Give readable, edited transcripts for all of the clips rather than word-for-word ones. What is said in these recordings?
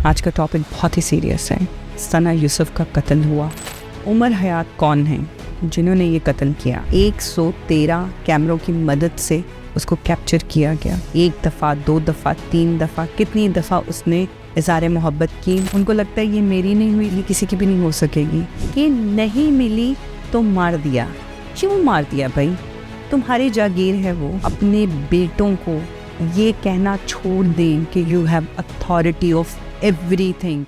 आज का टॉपिक बहुत ही सीरियस है। सना यूसुफ का कत्ल हुआ। उमर हयात कौन है जिन्होंने ये कत्ल किया? 113 कैमरों की मदद से उसको कैप्चर किया गया। 1 दफ़ा, 2 दफ़ा, 3 दफ़ा, कितनी दफ़ा उसने इज़हार मोहब्बत की। उनको लगता है ये मेरी नहीं हुई, ये किसी की भी नहीं हो सकेगी। कि नहीं मिली तो मार दिया। क्यों मार दिया भाई? तुम्हारी जागीर है वो। अपने बेटों को ये कहना छोड़ दें कि you have authority of everything.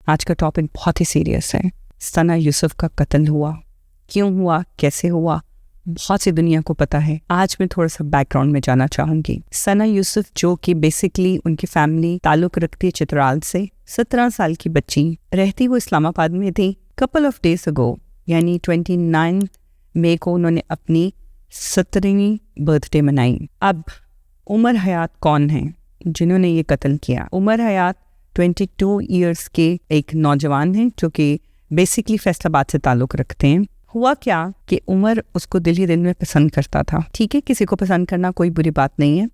आज का टॉपिक बहुत ही सीरियस है। सना यूसुफ का कत्ल हुआ, क्यों हुआ, कैसे हुआ, बहुत सी दुनिया को पता है। आज मैं थोड़ा सा बैकग्राउंड में जाना चाहूँगी। सना यूसुफ जो कि बेसिकली उनकी फैमिली ताल्लुक़ रखती है चित्राल से। 17 साल की बच्ची, रहती वो इस्लामाबाद में थी। कपल ऑफ डेज अगो यानी 29 मई को उन्होंने अपनी 17वीं बर्थडे मनाई। अब उमर हयात कौन है जिन्होंने ये कत्ल किया? उमर हयात 22 ईयर्स के एक नौजवान हैं जो कि बेसिकली फैसलाबाद से ताल्लुक़ रखते हैं। हुआ क्या कि उमर उसको दिल ही दिल में पसंद करता था। ठीक है, किसी को पसंद करना कोई बुरी बात नहीं है।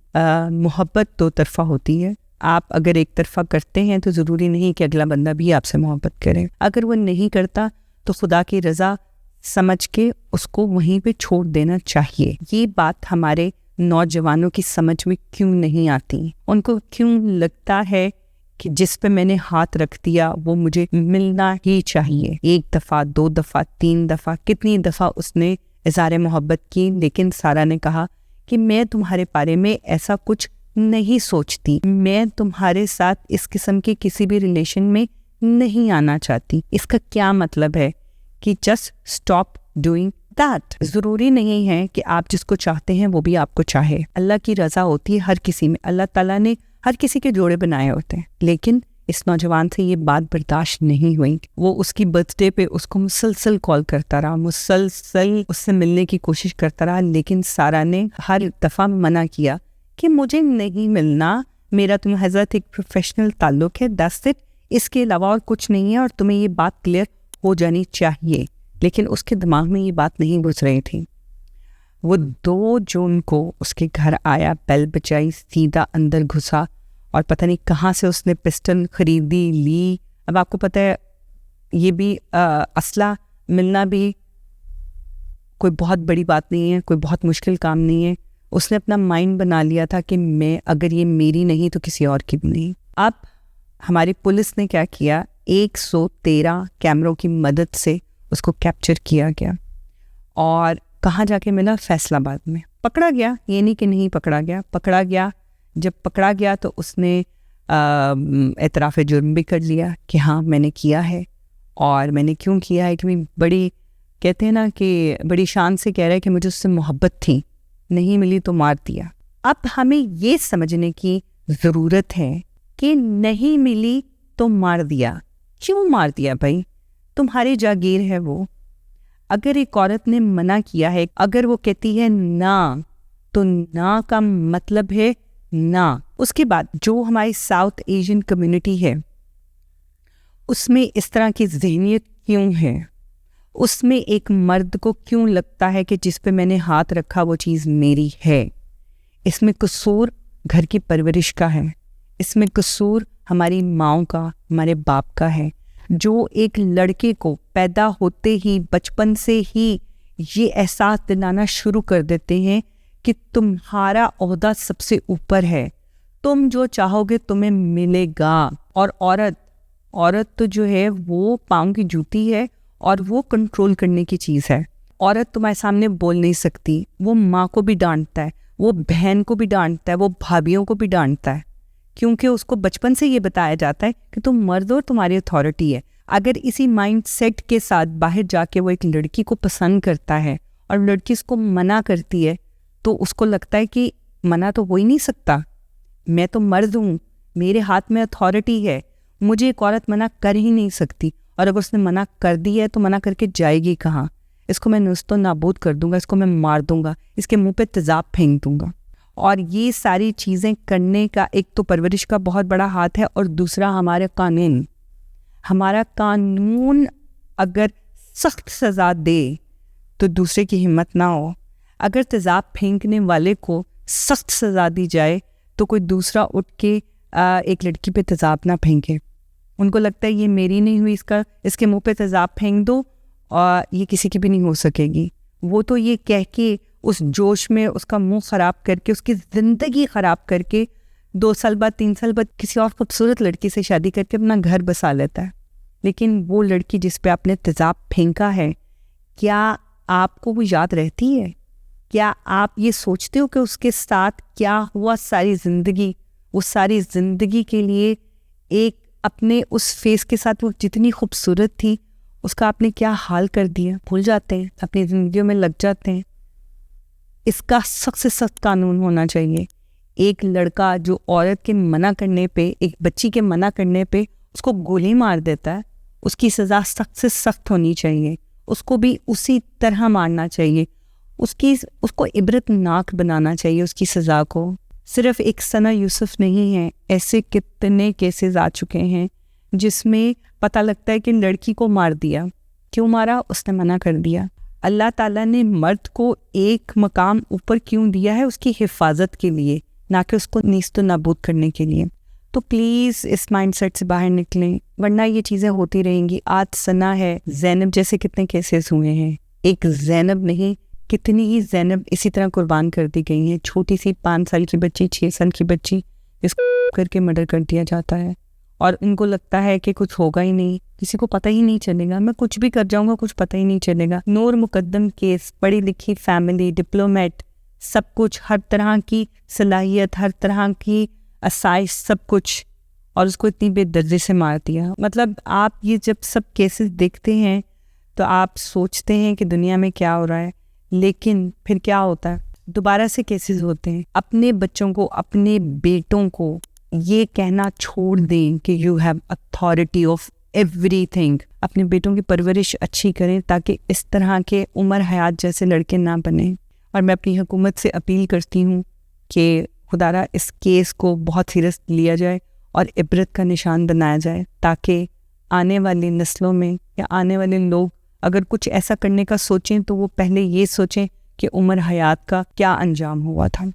मोहब्बत 2 तरफ़ा होती है। आप अगर एक तरफ़ा करते हैं तो ज़रूरी नहीं कि अगला बंदा भी आपसे मोहब्बत करे। अगर वो नहीं करता तो खुदा की रज़ा समझ के उसको वहीं पे छोड़ देना चाहिए। ये बात हमारे नौजवानों की समझ में क्यों नहीं आती? उनको क्यों लगता है कि जिस पे मैंने हाथ रख दिया वो मुझे मिलना ही चाहिए? 1 दफ़ा, 2 दफ़ा, 3 दफ़ा, कितनी दफ़ा उसने इज़हार मोहब्बत की, लेकिन सारा ने कहा कि मैं तुम्हारे बारे में ऐसा कुछ नहीं सोचती, मैं तुम्हारे साथ इस किस्म के किसी भी रिलेशन में नहीं आना चाहती। इसका क्या मतलब है कि जस्ट स्टॉप डूइंग दैट। ज़रूरी नहीं है कि आप जिसको चाहते हैं वो भी आपको चाहे। अल्लाह की रज़ा होती है हर किसी में। अल्लाह ताला ने हर किसी के जोड़े बनाए होते हैं। लेकिन इस नौजवान से ये बात बर्दाश्त नहीं हुई। वो उसकी बर्थडे पे उसको मुसलसल कॉल करता रहा, मुसलसल उससे मिलने की कोशिश करता रहा, लेकिन सारा ने हर दफ़ा मना किया कि मुझे नहीं मिलना, मेरा तुम्हारे साथ एक प्रोफेशनल ताल्लुक़ है, दैट्स इट, इसके अलावा और कुछ नहीं है और तुम्हें ये बात क्लियर हो जानी चाहिए। लेकिन उसके दिमाग में ये बात नहीं घुस रही थी। वो 2 जून को उसके घर आया, बेल बजाई, सीधा अंदर घुसा और पता नहीं कहाँ से उसने पिस्टल खरीदी, ली। अब आपको पता है ये भी असला मिलना भी कोई बहुत बड़ी बात नहीं है, कोई बहुत मुश्किल काम नहीं है। उसने अपना माइंड बना लिया था कि मैं अगर ये मेरी नहीं तो किसी और की भी नहीं। अब हमारी पुलिस ने क्या किया? 113 कैमरों की मदद से उसको कैप्चर किया गया और कहाँ जाके मिला? फैसलाबाद में। पकड़ा गया, ये नहीं कि नहीं पकड़ा गया, पकड़ा गया। जब पकड़ा गया तो उसने एतराफ़ जुर्म भी कर लिया कि हाँ मैंने किया है। और मैंने क्यों किया है कि बड़ी, कहते हैं ना कि बड़ी शान से कह रहा है कि मुझे उससे मोहब्बत थी, नहीं मिली तो मार दिया। अब हमें ये समझने की ज़रूरत है कि नहीं मिली तो मार दिया। क्यों मार दिया भाई? तुम्हारी जागीर है वो। अगर एक औरत ने मना किया है, अगर वो कहती है ना, तो ना का मतलब है ना। उसके बाद जो हमारी साउथ एशियन कम्युनिटी है उसमें इस तरह की ज़हनियत क्यों है? उसमें एक मर्द को क्यों लगता है कि जिस पे मैंने हाथ रखा वो चीज़ मेरी है? इसमें कसूर घर की परवरिश का है, इसमें कसूर हमारी माँओं का, हमारे बाप का है, जो एक लड़के को पैदा होते ही, बचपन से ही ये एहसास दिलाना शुरू कर देते हैं कि तुम्हारा ओहदा सबसे ऊपर है, तुम जो चाहोगे तुम्हें मिलेगा। और औरत तो जो है वो पाँव की जूती है और वो कंट्रोल करने की चीज़ है। औरत तुम्हारे सामने बोल नहीं सकती। वो माँ को भी डांटता है, वो बहन को भी डांटता है, वो भाभीयों को भी डांटता है, क्योंकि उसको बचपन से ये बताया जाता है कि तुम मर्द हो, तुम्हारी अथॉरिटी है। अगर इसी माइंड सेट के साथ बाहर जाके वो एक लड़की को पसंद करता है और लड़की उसको मना करती है तो उसको लगता है कि मना तो हो ही नहीं सकता, मैं तो मर्द हूँ, मेरे हाथ में अथॉरिटी है, मुझे एक औरत मना कर ही नहीं सकती। और अगर उसने मना कर दी है तो मना करके जाएगी कहाँ? इसको मैं नुस्तो नाबूद कर दूंगा, इसको मैं मार दूंगा, इसके मुंह पे तेज़ाब फेंक दूंगा। और ये सारी चीज़ें करने का एक तो परवरिश का बहुत बड़ा हाथ है और दूसरा हमारा कानून अगर सख्त सज़ा दे تو دوسرے کی ہمت نہ ہو. اگر تیزاب پھینکنے والے کو سخت سزا دی جائے تو کوئی دوسرا اٹھ کے ایک لڑکی پہ تیزاب نہ پھینکے. ان کو لگتا ہے یہ میری نہیں ہوئی، اس کے منہ پہ تیزاب پھینک دو اور یہ کسی کی بھی نہیں ہو سکے گی. وہ تو یہ کہہ کے اس جوش میں اس کا منہ خراب کر کے، اس کی زندگی خراب کر کے 2 سال بعد 3 سال بعد کسی اور خوبصورت لڑکی سے شادی کر کے اپنا گھر بسا لیتا ہے. لیکن وہ لڑکی جس پہ آپ نے تیزاب پھینکا ہے، کیا آپ کو وہ یاد رہتی ہے؟ کیا آپ یہ سوچتے ہو کہ اس کے ساتھ کیا ہوا ساری زندگی؟ وہ ساری زندگی کے لیے ایک اپنے اس فیس کے ساتھ وہ جتنی خوبصورت تھی اس کا آپ نے کیا حال کر دیا. بھول جاتے ہیں، اپنی زندگیوں میں لگ جاتے ہیں. اس کا سخت سے سخت قانون ہونا چاہیے. ایک لڑکا جو عورت کے منع کرنے پہ، ایک بچی کے منع کرنے پہ اس کو گولی مار دیتا ہے، اس کی سزا سخت سے سخت ہونی چاہیے. اس کو بھی اسی طرح مارنا چاہیے. اس کو عبرت ناک بنانا چاہیے اس کی سزا کو. صرف ایک ثنا یوسف نہیں ہے، ایسے کتنے کیسز آ چکے ہیں جس میں پتہ لگتا ہے کہ لڑکی کو مار دیا. کیوں مارا؟ اس نے منع کر دیا. اللہ تعالیٰ نے مرد کو ایک مقام اوپر کیوں دیا ہے؟ اس کی حفاظت کے لیے، نہ کہ اس کو نیست و نابود کرنے کے لیے. تو پلیز اس مائنڈ سیٹ سے باہر نکلیں، ورنہ یہ چیزیں ہوتی رہیں گی. آج ثنا ہے، زینب جیسے کتنے کیسز ہوئے ہیں. ایک زینب نہیں، کتنی ہی زینب اسی طرح قربان کر دی گئی ہیں. چھوٹی سی 5 سال کی بچی، 6 سال کی بچی، جس کو کر کے مرڈر کر دیا جاتا ہے. اور ان کو لگتا ہے کہ کچھ ہوگا ہی نہیں، کسی کو پتہ ہی نہیں چلے گا، میں کچھ بھی کر جاؤں گا کچھ پتہ ہی نہیں چلے گا. نور مقدم کیس، پڑھی لکھی فیملی، ڈپلومیٹ، سب کچھ، ہر طرح کی صلاحیت، ہر طرح کی آسائش، سب کچھ، اور اس کو اتنی بے دردی سے مار دیا. مطلب آپ یہ جب سب کیسز دیکھتے ہیں تو آپ سوچتے ہیں کہ دنیا میں کیا ہو رہا ہے. لیکن پھر کیا ہوتا ہے؟ دوبارہ سے کیسز ہوتے ہیں. اپنے بچوں کو، اپنے بیٹوں کو یہ کہنا چھوڑ دیں کہ you have authority of every thing. اپنے بیٹوں کی پرورش اچھی کریں تاکہ اس طرح کے عمر حیات جیسے لڑکے نہ بنیں. اور میں اپنی حکومت سے اپیل کرتی ہوں کہ خدارا اس کیس کو بہت سیریس لیا جائے اور عبرت کا نشان بنایا جائے، تاکہ آنے والی نسلوں میں یا آنے والے لوگ اگر کچھ ایسا کرنے کا سوچیں تو وہ پہلے یہ سوچیں کہ عمر حیات کا کیا انجام ہوا تھا.